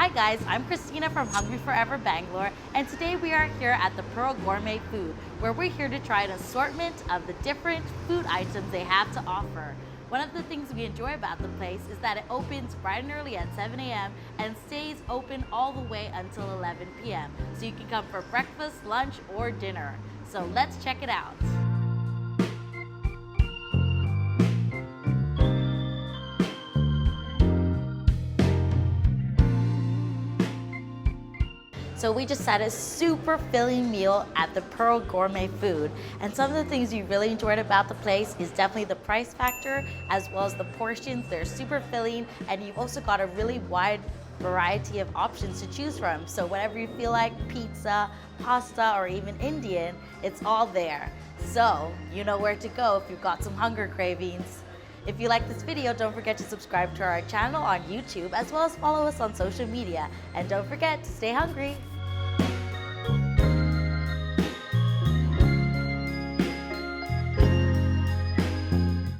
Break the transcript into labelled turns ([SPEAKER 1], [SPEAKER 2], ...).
[SPEAKER 1] Hi guys, I'm Christina from HungryForever Bangalore, and today we are here at the Pearl Gourmet Food, where we're here to try an assortment of the different food items they have to offer. One of the things we enjoy about the place is that it opens bright and early at 7 a.m. and stays open all the way until 11 p.m. So you can come for breakfast, lunch, or dinner. So let's check it out. So we just had a super filling meal at the Pearl Gourmet Food. And some of the things we really enjoyed about the place is definitely the price factor, as well as the portions. They're super filling, and you've also got a really wide variety of options to choose from. So whatever you feel like, pizza, pasta, or even Indian, it's all there. So you know where to go if you've got some hunger cravings. If you like this video, don't forget to subscribe to our channel on YouTube, as well as follow us on social media. And don't forget to stay hungry.